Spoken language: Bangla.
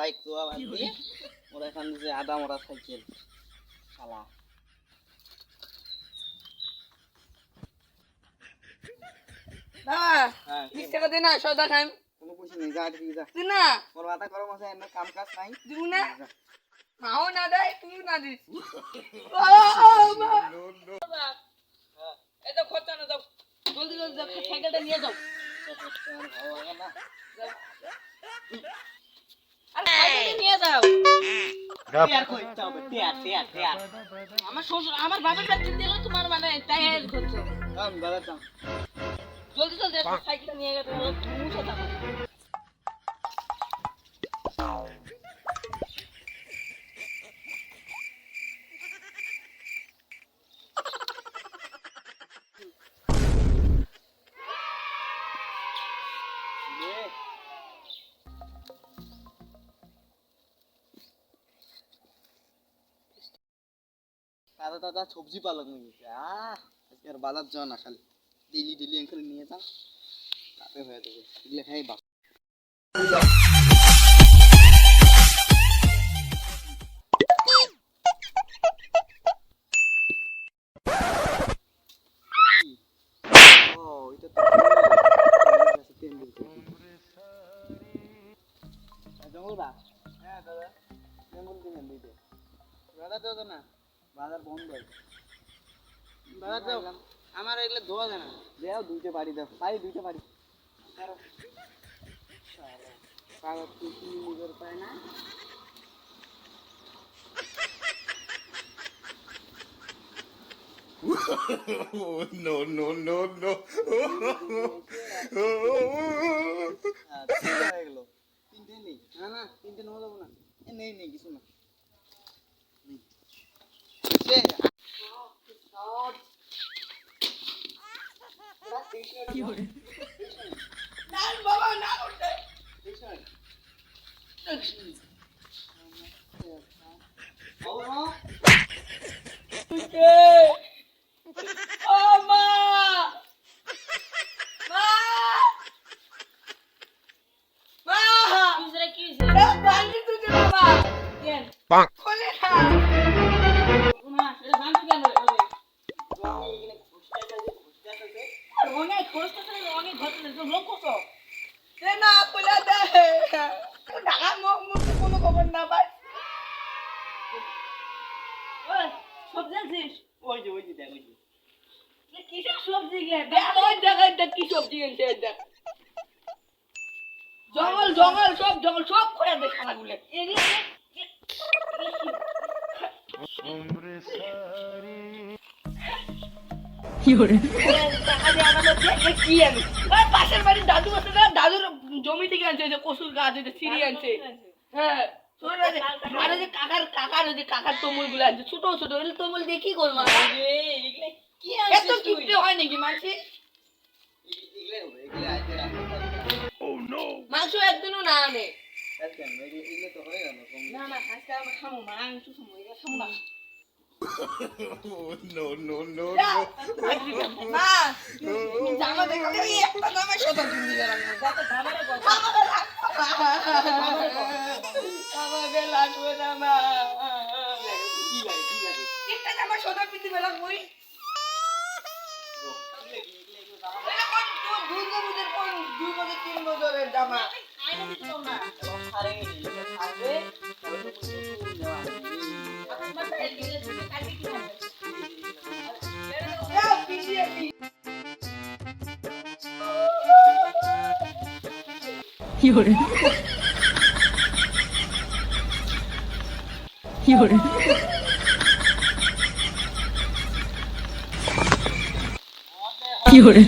বাইক তো আবার দিয়ে ওরা এখান যে আদা মোড়া সাইকেল শালা হ্যাঁ 20 টাকা দে না সদা খাইম কোনো পয়সা নেই যা ঠিক যা দে না ওর মাথা গরম আছে এমন কাম কাজ নাই দিব না মাও না দেয় তুই না দিস এই তো খরচা না যাও জলদি জলদি যাও সাইকেলটা নিয়ে যাও আরে সাইকেলটা নিয়ে যাও টিয়ার কইতে হবে টিয়ার আমার শ্বশুর আমার বাবার কাছে দিল তোমার মানে টায়ার খরচা দাদা জলদি জলদি সাইকেলটা নিয়ে গেছে মুছে দাও দাদা দাদা সবজি পালক নিয়ে গেছে আজকে আর বাজার যাও না খালি ডেলি এখানে নিয়ে যাও তাতে হয়ে যাবে এগুলো খাই বাস হ্যাঁ দাদা কেমন দিবেন দিতে দাদা তো না বাজার বন্ধ আছে বাজার যাও আমার এগুলো ধোয়া যায় না দেও দুইটা বাড়ি দাও পাই দুইটা বাড়ি কাগজ কি নিজের পায় না No, no, no, no. হয়ে গেল তিনটে নেই না না তিনটে নেওয়া যাবো না নেই নেই কিছু না কি হলো না বাবা না উঠে ও মা মা মা ইসরা কি হইছে বান্দি তুই বাবা কেন কোলে না মা এটা বান্দি কেন অনেক কষ্ট করে অনেক ঘটনা তো লোক কত সে না কোলা দে ঢাকা মুখ কোনো খবর না ভাই ওই সবজি আছিস ওই যে দেখ ওই যে কিসের সবজি গিয়ে দেখ ওই জায়গায় কি সবজি গেছে দেখ জঙ্গল জঙ্গল সব করে দে খানাগুলো এগুলো পাশের বাড়ির দাদু আছে না দাদুর জমি থেকে আনছে যে কসুর গাছ যে সিঁড়ি আনছে হ্যাঁ আর যে কাকার তমুল গুলো আনছে ছোট ছোট তমুল দিয়ে কি করবো এত কিনতে হয় নাকি মানছি মাংস একদিনও না আনে না না আজকে আমরা খামো মাংস খামো এটা খামো না No, no, no, না no. না জামা দেখো একটা জামা শত কিনে দিলাম কত জামারে কত আমাকে লাগবে না মা কি লাগে একটা জামা শত কিনে দিলাম কই দুই বছর 3 বছরের জামা আইনা দিতে না সারে থাকবে আপনার মাথা এদিকে কালকে কি হবে Fiore. Fiore. Fiore.